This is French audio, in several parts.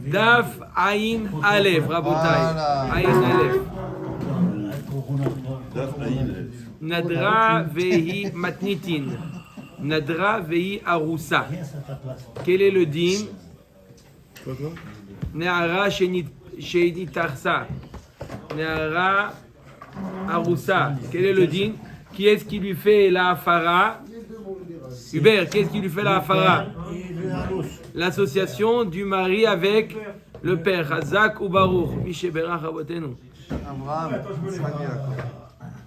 Daf Aïn Aleph, Rabotai. Aïn Aleph. Nadra Vehi Matnitin. Nadra Vehi Arusa. Quel est le din? Ne'ara Shenit Tarsa. Ne'ara Arusa. Quel est le din? Qui est-ce qui lui fait la hafara? Hubert, qui est-ce qui lui fait la hafara? L'association du mari avec le père. Hazak ou Baruch. Mishéberach Rabotenu.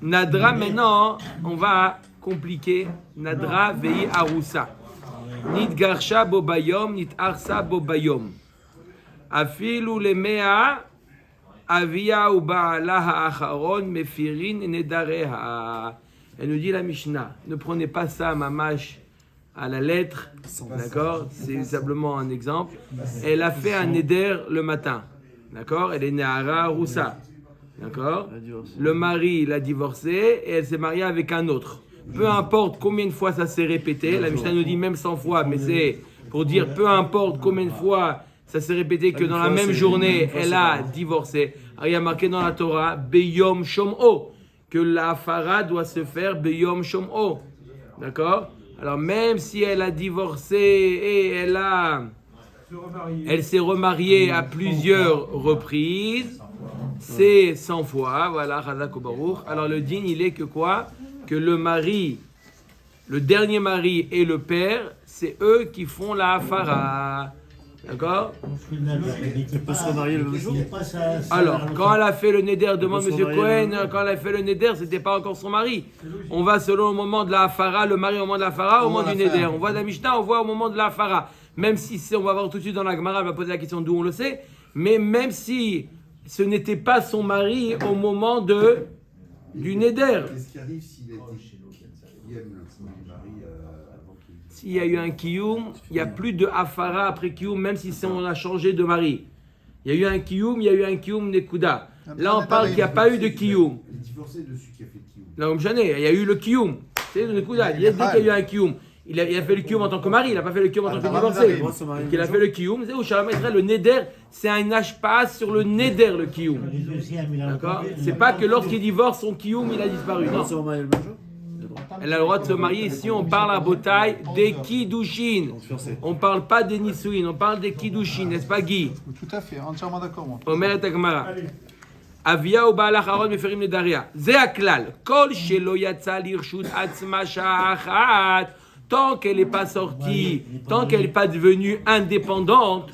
Nadra, maintenant, on va compliquer. Nadra vei arusa. Nit garsha bo bayom, nit arsa bo bayom. Afilu lemea, avia ou baala ha'acharon, mefirin nedareha. Elle nous dit la Mishnah, ne prenez pas ça, mamash, à la lettre, d'accord? C'est simplement un exemple. Elle a fait un neder le matin, d'accord? Elle est Nehara Roussa, d'accord? Le mari l'a divorcée et elle s'est mariée avec un autre. Peu importe combien de fois ça s'est répété, la Mishnah nous dit même 100 fois, mais c'est pour dire peu importe combien de fois ça s'est répété que dans la même journée, elle a divorcé. Alors, il y a marqué dans la Torah, Beyom Shom'o, que la hafara doit se faire Beyom Shom'o. D'accord? Alors, même si elle a divorcé et elle s'est remariée à plusieurs reprises, c'est 100 fois. Voilà, Chazak ou Baruch. Alors, le din, il est que quoi? Que le mari, le dernier mari et le père, c'est eux qui font la hafara. D'accord? Elle peut se remarier le même jour. Alors, quand elle a fait le neder, demande M. Cohen, quand elle a fait le neder, c'était pas encore son mari. On va selon le moment de la hafara, le mari au moment de la hafara, au moment du neder. On voit la Mishnah, on voit au moment de la hafara. Même si, on va voir tout de suite dans la Gemara, elle va poser la question d'où on le sait, mais même si ce n'était pas son mari au moment du neder. Qu'est-ce qui arrive s'il était quatrième, le premier mari S'il y a eu un kiyum, il n'y a plus de hafara après kiyum, même si on a changé de mari. Il y a eu un kiyum, nekuda. Là, on parle qu'il n'y a pas eu de kiyum. Il est divorcé de celui qui a fait le kiyum. Là, il y a eu le kiyum. C'est le nekuda. Dès qu'il y a eu un kiyum, il a fait le kiyum en tant que mari, il n'a pas fait le kiyum en tant que divorcé. Donc, il a fait le kiyum. Le neder, c'est un ashpa sur le neder, le kiyum. D'accord? C'est pas que lorsqu'il divorce, son kiyum, il a disparu. Non. Elle a le droit de se marier. Ici, on parle à Botaï des Kiddushin. On ne parle pas des Nisuin, on parle des Kiddushin, n'est-ce pas, Guy? Tout à fait, entièrement d'accord, moi. Omer et Agmara. Avia ou Baal Acharon meferim nedaria. Ze aklal. Kol shelo yatsa lirshut atzma sha'achat. Tant qu'elle n'est pas sortie, tant qu'elle n'est pas devenue indépendante,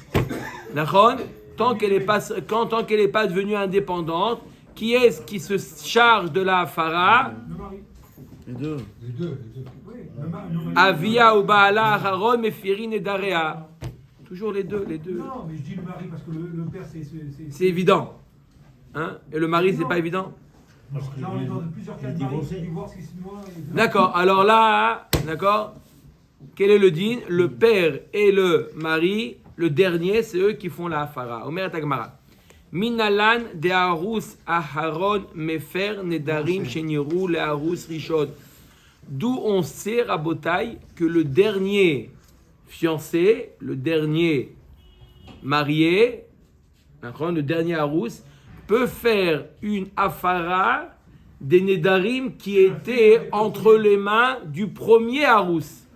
d'accord? Tant qu'elle n'est pas devenue indépendante, qui est-ce qui se charge de la hafara? Les deux. Avia ou Baala Acharon mefirin et Darea. Toujours les deux. Non, mais je dis le mari parce que le père C'est évident. Hein? Et le mari, c'est pas évident? Là, on est dans plusieurs cas de mari qui divorcent 6 mois. D'accord, alors là, d'accord, quel est le din? Le père et le mari, le dernier, c'est eux qui font la hafara. Omer Tagmara. Minalan de Arus Aharon Mefer Nedarim Sheniru le Arus Rishon. D'où on sait, Rabotai, que le dernier fiancé, le dernier marié, le dernier Arus, peut faire une hafara des Nedarim qui étaient entre les mains du premier Arus.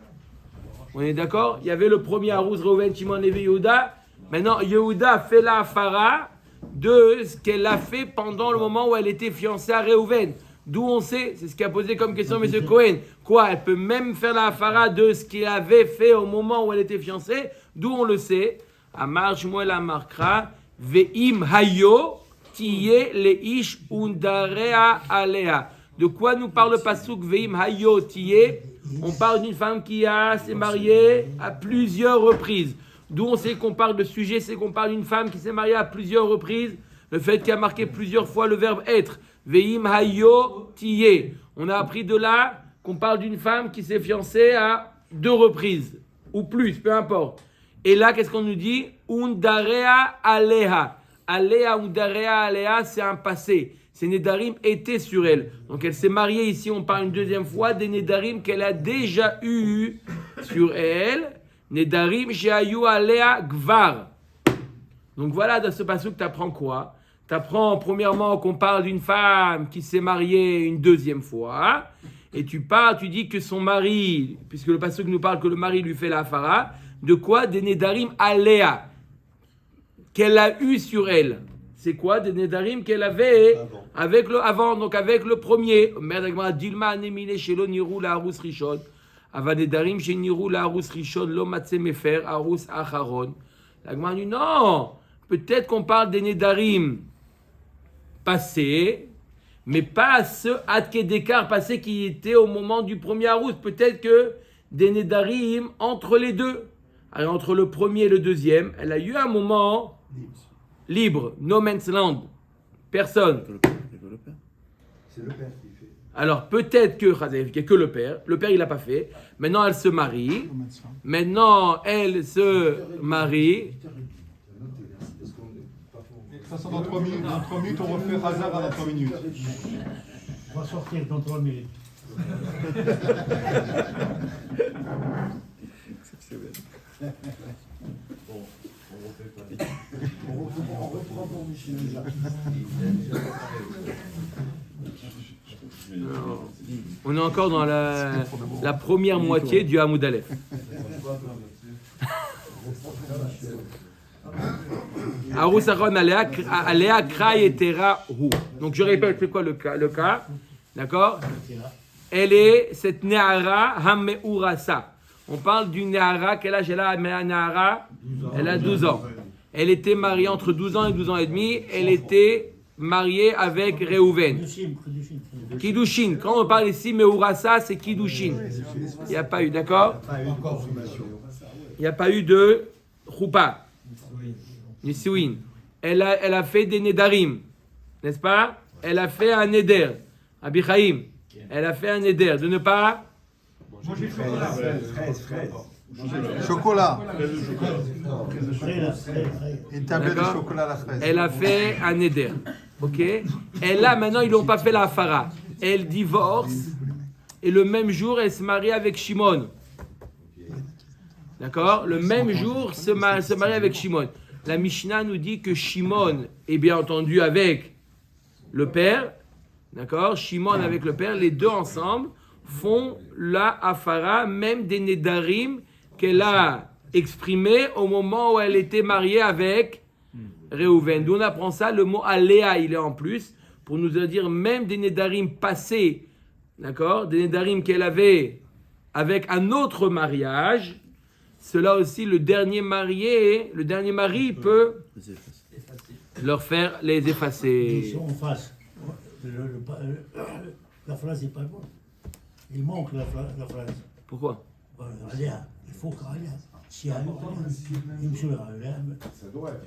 On est d'accord? Il y avait le premier Arus, Reuven, Shimon, Lévi, Yehuda. Maintenant, Yehuda fait la hafara de ce qu'elle a fait pendant le moment où elle était fiancée à Reuven. D'où on sait, c'est ce qu'a posé comme question M. Cohen. Quoi, elle peut même faire la hafara de ce qu'il avait fait au moment où elle était fiancée. D'où on le sait. Amar Shmuel Amarkra, Ve'im Hayo, Tiye Leish Undarea Alea. De quoi nous parle le pasuk Ve'im Hayo Tiye? On parle d'une femme qui s'est mariée à plusieurs reprises. D'où on sait qu'on parle de sujet, c'est qu'on parle d'une femme qui s'est mariée à plusieurs reprises. Le fait qu'il y a marqué plusieurs fois le verbe être. Ve'im hayo tiye. On a appris de là qu'on parle d'une femme qui s'est fiancée à 2 reprises. Ou plus, peu importe. Et là, qu'est-ce qu'on nous dit? Undarea aleha. Alea, undarea aleha, c'est un passé. Ces Nédarim étaient sur elle. Donc elle s'est mariée ici, on parle une deuxième fois, des Nédarim qu'elle a déjà eu sur elle. Nedarim shehayu alea gvar. Donc voilà, dans ce pasuk, tu apprends quoi? Tu apprends premièrement qu'on parle d'une femme qui s'est mariée une deuxième fois. Et tu dis que son mari, puisque le pasuk nous parle que le mari lui fait la hafara, de quoi? Des nedarim alea, qu'elle a eu sur elle. C'est quoi? Des nedarim qu'elle avait avec le avant, donc avec le premier. Dilma anemile shelo niru la arus rishon. Ava nedarim she niru la arus rishon lo matse mefer arus acharon. La Gemara dit non. Peut-être qu'on parle des nedarim passés, mais pas ce adke d'écart passé qui était au moment du premier arus. Peut-être que des nedarim entre les deux. Alors entre le premier et le deuxième, elle a eu un moment libre, no man's land, personne. C'est le père qui fait. Alors peut-être que le père il l'a pas fait. Maintenant elle se marie. Maintenant elle se marie. De toute façon, dans 3 minutes, on refait hasard à 3 minutes. On va sortir dans 3 minutes. On reprend pour Michel Jacques. On est encore dans la première moitié du Hamoud Aleph. Arus Aron Alea Krai Etera Hu. Donc je répète, c'est quoi le cas? D'accord? Elle est cette Nehara Hameurasa. On parle d'une Nehara, quel âge elle a? Nehara, elle a 12 ans. Elle était mariée entre 12 ans et 12 ans et demi. Elle était mariée avec Reuven. Kiddushin. Quand on parle ici Meurasa, c'est Kiddushin. Il n'y a pas eu, d'accord? Il n'y a pas eu de Choupa. Nisuin. Elle a fait des Nedarim. N'est-ce pas? Elle a fait un Neder. Abichaim. Elle a fait un Neder. De ne pas. Chocolat. Une tablette de chocolat à la fraise. Elle a fait un Neder. Ok? Et là, maintenant, ils n'ont pas fait la hafara. Elle divorce. Et le même jour, elle se marie avec Shimon. D'accord? Le même jour, se marie avec Shimon. La Mishnah nous dit que Shimon est bien entendu avec le père. D'accord? Shimon avec le père. Les deux ensemble font la hafara, même des nedarim qu'elle a exprimés au moment où elle était mariée avec Reuven. D'où on apprend ça, le mot aléa, il est en plus, pour nous dire même des nedarim passés, d'accord? Des nedarim qu'elle avait avec un autre mariage. Cela aussi, le dernier mari peut leur faire les effacer. Ils sont en face. La phrase n'est pas bonne. Il manque la phrase. Pourquoi? Aléa, il faut qu'Aléa. Si Aléa,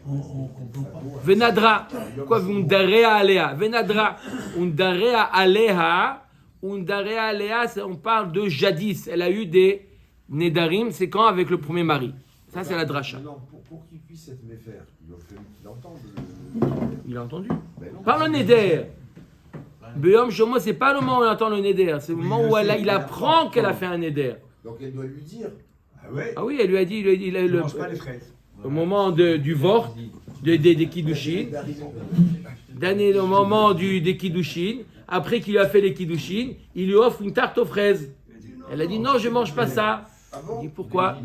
on ne comprend pas. Venadra. Quoi? Undarea alea. Venadra. Undarea alea. Undarea alea, on parle de jadis. Elle a eu des Nedarim, c'est quand avec le premier mari. Ça, c'est la dracha. Non, pour qu'il puisse être méfaire, il faut qu'il entende. Il a entendu. Par le Neder. Béom Shomo, c'est pas le moment où il entend le Neder. C'est le moment où il apprend qu'elle a fait un Neder. Donc elle doit lui dire. Ah oui, elle lui a dit. Il ne mange pas les fraises. Au moment du vort, des Kiddushin. Au moment des Kiddushin. Après qu'il lui a fait les Kiddushin, il lui offre une tarte aux fraises. Elle a dit non, je ne mange pas ça. Il dit pourquoi?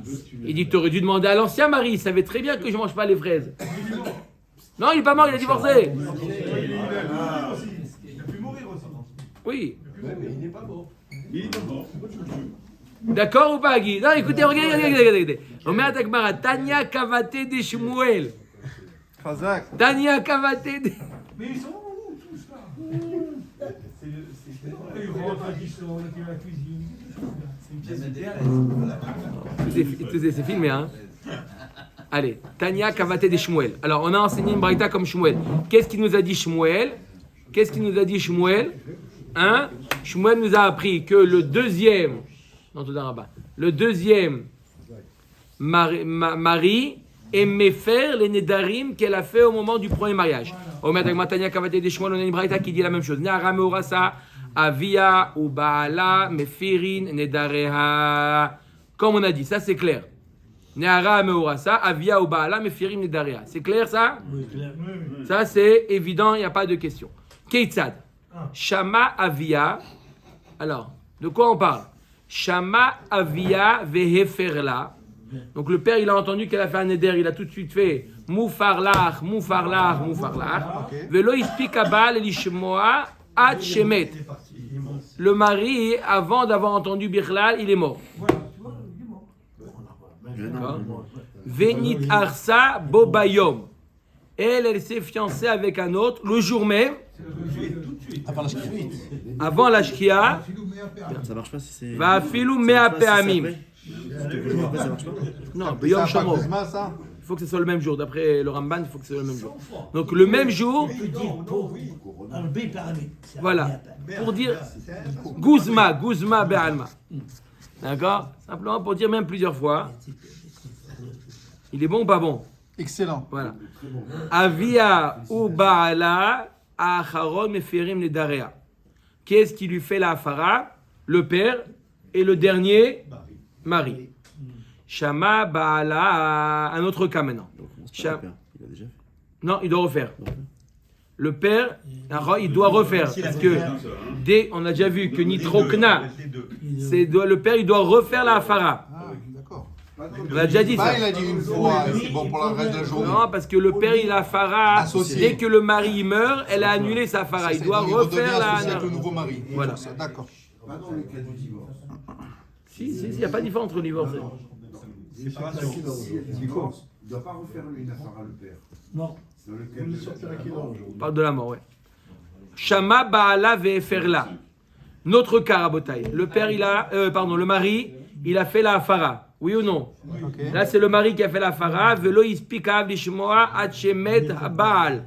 Il dit tu aurais dû demander à l'ancien mari, il savait très bien que je ne mange pas les fraises. Non, il n'est pas mort, il a divorcé. Il a pu mourir aussi. Oui. Mais il n'est pas mort. D'accord ou pas, Guy? Non, écoutez, regardez. Omer Takmara, Tania Kavate de Shmuel. Khazak. Tania Kavate de. Mais ils sont où tous là? Ils rentrent, ils sont dans la cuisine. C'est une pièce de théâtre. C'est filmé, hein? Allez, Tania Kavate de Shmuel. Alors, on a enseigné une braïta comme Shmuel. Qu'est-ce qu'il nous a dit Shmuel? Hein? Shmuel nous a appris que le deuxième mari aimait faire les nedarim qu'elle a fait au moment du premier mariage. Omer Dagma Tania Kavate de Shmuel, on a une braïta qui dit la même chose. Nehara meurasa avia ou baala mefirin nedareha. Comme on a dit, ça c'est clair. Neara meorasa, avia ou baala mefirim nedaria. C'est clair ça? Oui, clair. Ça c'est évident, il n'y a pas de question. Keitzad. Shama avia. Alors, de quoi on parle? Shama avia veheferla. Donc le père il a entendu qu'elle a fait un neder, il a tout de suite fait moufarlach, moufarlach, moufarlach. Velo ispika baal lishmoa at shemet. Le mari, avant d'avoir entendu Birlal, il est mort. Voilà, tu vois, il est mort. D'accord. Venit arsa bobayom. Elle s'est fiancée avec un autre le jour même, Avant la shkia. avant la shkia. Ça marche pas si c'est. Va filou mea peamim. Ça marche pas. Non, C'est Yom ça, pas Shomot. Kuzma, ça? Il faut que ce soit le même jour. D'après le Ramban, il faut que ce soit le même jour. Donc le même jour, Tu dis pour un B pyramide. voilà. Pour dire Guzma be'alma. D'accord? Simplement pour dire même plusieurs fois. Il est bon ou pas bon? Excellent. Voilà. Avia ou Baala Acharon Mefirim le Darea. Qu'est-ce qui lui fait la Hafara? Le père et le dernier mari. Shama Baala. Un autre cas maintenant. C'est pas le père. Il a déjà fait. Non, il doit refaire. Le père, il doit refaire. Parce que dès, on a déjà vu que Nitrokna, le père, il doit refaire la Hafara. Ah, d'accord. On a déjà dit ça. Pas il a dit une fois, c'est bon pour le reste de la journée. Non, parce que le père, il a Farah. Associé. Dès que le mari meurt, elle a annulé sa Farah. Il doit Donc, refaire redevient la. associé avec le nouveau mari. Voilà. D'accord. Pas dans le cas du divorce. Si, il n'y a pas de différence entre divorce. Dans le divorce, il ne doit pas refaire une affaire à le père. Non. C'est dans le cas de On parle de la mort, ouais. Shama Baala Veferla. Notre cas, Rabotai. Le père, le mari, il a fait la Farah. Oui ou non? Ok. Là, c'est le mari qui a fait la Farah. Velo ispika lishmoa achemet Baal.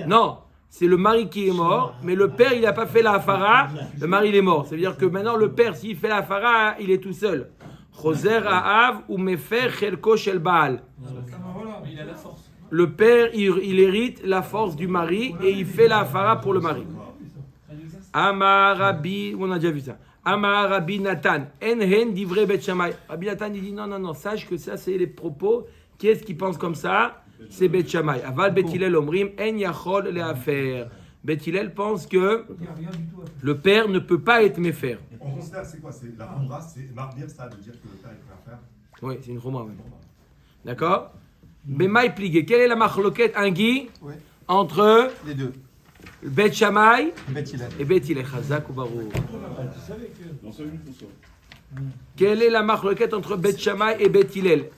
Non, c'est le mari qui est mort, mais le père, il n'a pas fait la Farah, le mari, il est mort. Ça veut dire que maintenant, le père, s'il fait la Farah, il est tout seul. Choser Ha'av ou Mefer Chelko Shel Baal. Voilà, mais il a la force. Le père, il hérite la force du mari et il fait la Farah pour le mari. Amar Rabbi, on a déjà vu ça. Amar Rabbi Nathan, En divrei Bet Shammai. Rabbi Nathan, il dit non, sache que ça, c'est les propos. Qui est-ce qui pense comme ça? C'est Bet Shammai. Aval Bet Hillel omrim, En yachol le'afer. Bet Hillel pense que Il n'y a rien du tout à faire. le père ne peut pas être méfer. On considère, c'est quoi? C'est la Hamra, c'est mardir ça, de dire que le père est prêt à faire. Oui, c'est une choma, oui. D'accord? Bemaï pligé. Quelle est la machloket, un Guy, Oui. entre Les deux. Bet Shammai Beth Hillel. et Bet Hillel? Chazak ou Baruch. Quelle est la machloket entre Bet Shammai et Bet Hillel?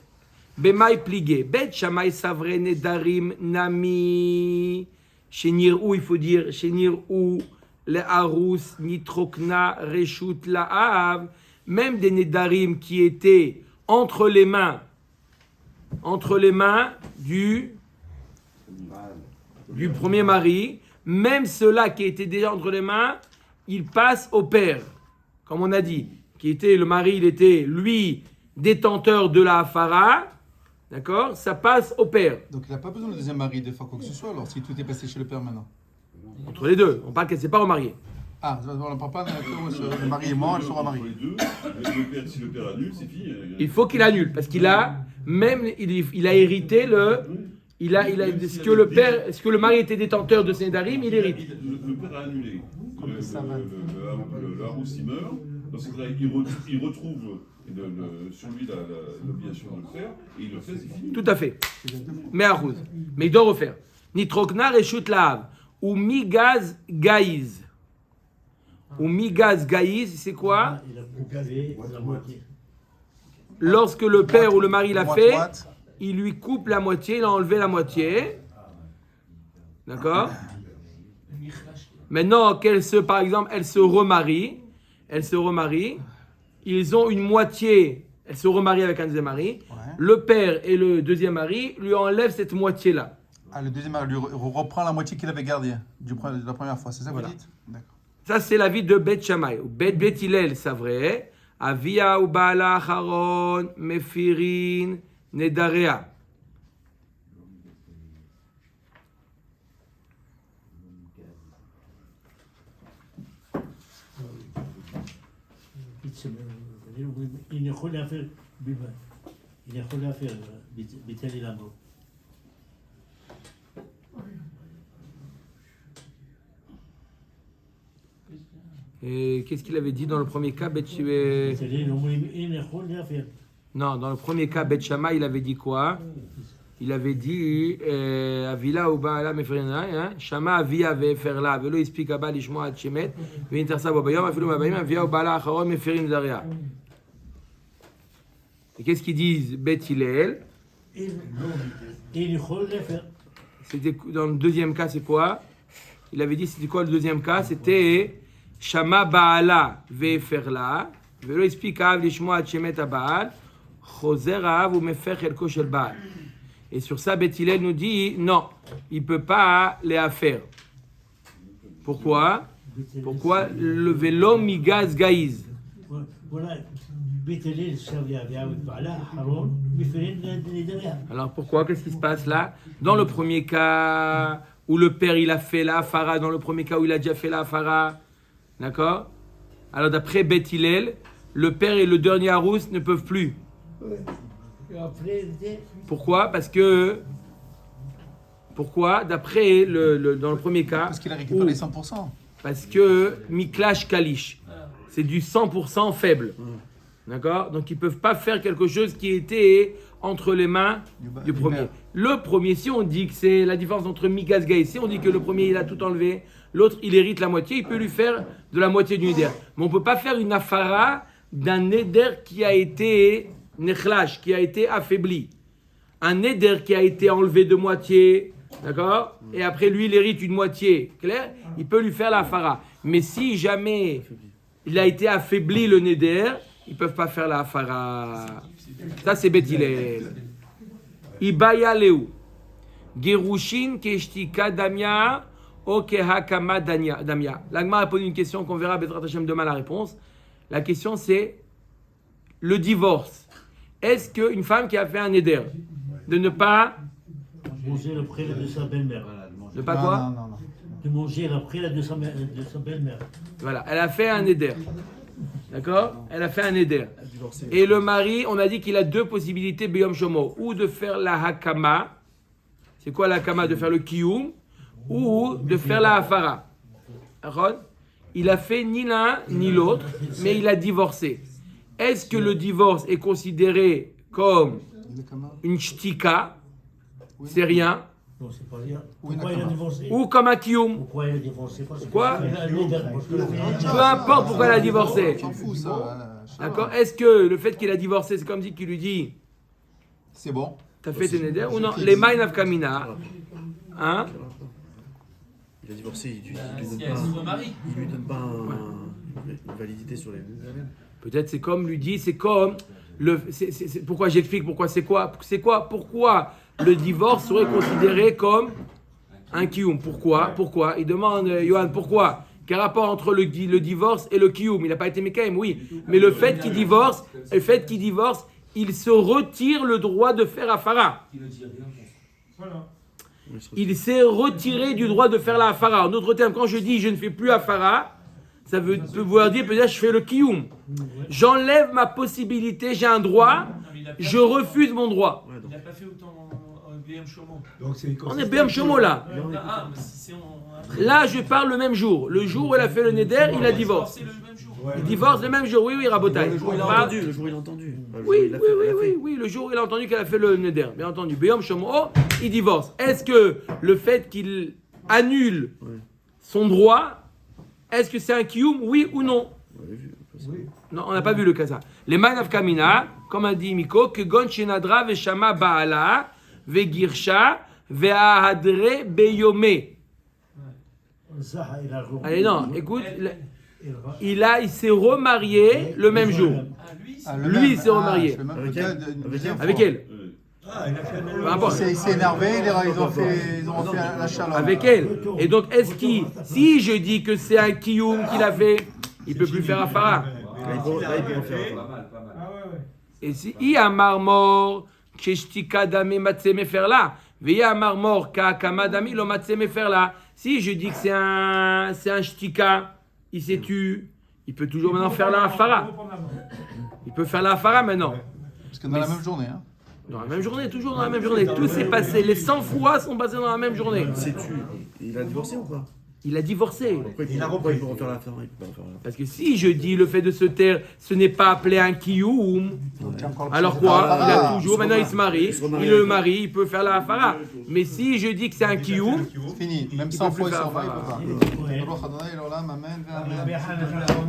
Bemaï pligé. Bet Shammai savre nedarim nami. Chenirou, il faut dire Chenirou, le Harous, Nitrokna, Reshut, La'av. Même des nedarim qui étaient entre les mains du premier mari, même ceux-là qui étaient déjà entre les mains, ils passent au père. Comme on a dit, qui était le mari, il était lui détenteur de la Hafara, d'accord? Ça passe au père. Donc il n'a pas besoin de deuxième mari de faire quoi que ce soit alors si tout est passé chez le père maintenant. Entre les deux, on parle qu'elle ne s'est pas remariée. Ah, on ne parle pas le mari est mort, elle sera mariée. Les deux, si le père annule, c'est fini. Il faut qu'il annule parce qu'il a même il a hérité il a ce que le mari était détenteur de ses darim, il hérite. Le père a annulé. Le Harous, il meurt. Dans ce cas-là, il retrouve sur lui l'obligation de le faire et il le fait, c'est fini. Tout à fait. Mais Arrouz. Mais il doit refaire. Nitroknar et Shut Lahav. Ou Migaz Gaïz. Ou Migaz Gaïz, c'est quoi? Il a coupé la moitié. Lorsque le père ou le mari l'a fait, Moite. il lui coupe la moitié, il a enlevé la moitié. D'accord? Maintenant, par exemple, elle se remarie. Ils ont une moitié. Elle se remarie avec un deuxième mari. Ouais. Le père et le deuxième mari lui enlèvent cette moitié-là. Ah, le deuxième mari lui reprend la moitié qu'il avait gardée de la première fois, c'est ça que Voilà. vous dites? D'accord. Ça, c'est l'avis de Bet Shammai. Bet Hillel, c'est vrai. Avia ou Baala Acharon, Mefirin, Nedarea. Il ne connaît pas. Il יכול להפר, ביטל אילנו. Et qu'est-ce qu'il avait dit dans le premier cas, ביטל אילנו אומרים, אין יכול להפר. Non, dans le premier cas, Bet Shammai, il avait dit quoi? Il avait dit Avila ou Baala Meferina, hein? Shama Avia Veferla, Velo Ispik Abba Lishmoa Ad Shemet, Vintersa Bobayom, Afilu Mabayim, Avia ou Baala Acharon Meferim Zaria. Et qu'est-ce qu'ils disent Bet Hillel? אין יכול להפר. C'était dans le deuxième cas, c'est quoi? Il avait dit c'était quoi le deuxième cas? C'était Shama Baala Veferla, Velo Ispik Ab Lishmoa Ad Shemet Abal, Choser Av ou Mefer Chelko Shel Baal. Et sur ça, Beth Hillel nous dit non, il ne peut pas les affaire. Pourquoi? Pourquoi le vélo migaz gaïz? voilà, בית הלל עכשיו להביאה ובעלה האחרון, מפרים נדריה. Alors pourquoi? Qu'est-ce qui se passe là? Dans le premier cas où le père il a fait la hafara, dans le premier cas où il a déjà fait la hafara, d'accord? Alors d'après Beth Hillel, le père et le dernier harous ne peuvent plus. après, Pourquoi? Parce que... Pourquoi? D'après dans le premier cas... Parce qu'il a récupéré 100%. Parce que Miklash Kalish, c'est du 100% faible. D'accord? Donc ils ne peuvent pas faire quelque chose qui était entre les mains du premier. Le premier, si on dit que c'est la différence entre Migaz Gaï, si on dit que le premier il a tout enlevé, l'autre il hérite la moitié, il peut lui faire de la moitié du Neder. Mais on ne peut pas faire une afara d'un Neder qui a été Nechlash, qui a été affaibli. Un Neder qui a été enlevé de moitié, d'accord? Et après lui il hérite une moitié, clair? Il peut lui faire la afara. Mais si jamais il a été affaibli le Neder, ils ne peuvent pas faire la hafara. Ça, c'est Beth Hillel. Ibaya Leu. Gerushin keshtika damia o kehakama damia. L'Agma a posé une question qu'on verra Bezrat Hashem demain la réponse. La question, c'est le divorce. Est-ce qu'une femme qui a fait un neder de ne pas... manger le prélat de sa belle-mère. Ne pas quoi? Non. De manger le prélat de sa belle-mère. Voilà, elle a fait un neder. D'accord? Elle a fait un neder. Et le mari, on a dit qu'il a deux possibilités, Beyom Shomo, ou de faire la hakama. C'est quoi la hakama? De faire le kiyum, ou de faire la hafara. D'accord? Il a fait ni l'un ni l'autre, mais il a divorcé. Est-ce que le divorce est considéré comme une shtika? C'est rien. Non, c'est pas rien. Ou une Pourquoi il a akama. divorcé? Ou comme un kiyum? Pourquoi il a divorcé? Pourquoi? Pourquoi? Peu importe pourquoi elle a divorcé. On s'en fout, ça. D'accord? Est-ce que le fait qu'il a divorcé, c'est comme si qu'il lui dit C'est bon. t'as fait tes neder ou non? Les maïnav kamina. Hein? Il a divorcé, il lui Si donne elle pas, se remarie. il lui donne pas une validité sur les. Peut-être c'est comme lui dit, c'est comme pourquoi j'explique pourquoi c'est quoi pourquoi le divorce serait considéré comme un kiyum. Pourquoi? Il demande Yohan pourquoi? Quel rapport entre le divorce et le kiyum? Il n'a pas été mekaim, oui, mais le fait qu'il divorce, il se retire le droit de faire afara. Voilà. Il s'est retiré du droit de faire la afara. En d'autres termes, quand je dis je ne fais plus afara, ça peut vouloir dire peut-être je fais le kiyum. J'enlève ma possibilité, j'ai un droit, je refuse mon droit. Il n'a pas fait autant BM Shomo. Donc c'est On est BM Shomo là. Ah, mais si c'est en. Là, je parle le même jour. Le jour où elle a fait le neder, il a divorcé. C'est le même jour. Il divorce le même jour. Oui, Rabotai. Le jour où il a Pas- entendu. Le jour où il a entendu. Pas le jour où Oui, il l'a fait, il l'a fait. oui, le jour où il a entendu qu'elle a fait le neder, bien entendu. Beyom Shomo, il divorce. Est-ce que le fait qu'il annule son droit, est-ce que c'est un kiyum, oui ou non? On l'avait vu. Non, on n'a pas vu le cas ça. Les Mainav Kamina, comme a dit Miko, que Gon Shenadra Veshama Baala, Vegirsha, Veahadre Beyome. Allez, non, écoute, il s'est remarié le même jour. Ah, lui, Ah, Lui, il s'est remarié. c'est le même Avec cas elle? de- Avec deuxième elle? fois. Avec elle. Ah, il a fait Peu importe. Il s'est énervé, ils ont fait la chaleur. Avec elle. Et donc, est-ce qu'il, si je dis que c'est un kiyum qu'il a fait, il ne peut plus faire afara. Là, il peut en faire. Ah ouais, ouais. Et si il y a marmor, keshtika dame matseme faire là, il y a marmor ka kamadami lo matseme faire là. Si je dis que c'est un shtika, il s'est tu, il peut toujours maintenant faire la afara. Il peut faire la afara maintenant. Parce que dans la même journée. Hein. Dans la même journée, toujours dans la même journée. Tout s'est passé. Les 100 fois sont passés dans la même journée. Sais-tu, il a divorcé ou pas? Il a divorcé. Pourquoi il peut refaire l'affaire? Il peut pas refaire l'affaire. Parce que si je dis le fait de se taire, ce n'est pas appelé un kiyum, alors quoi? Il a toujours, maintenant il se marie, il le marie, il peut faire la hafara. Mais si je dis que c'est un kiyum, C'est fini. Même Il 100 peut plus fois, ils faire sont pas, il hafara. peut pas. Baruch Adonai, l'olam, amen, amen.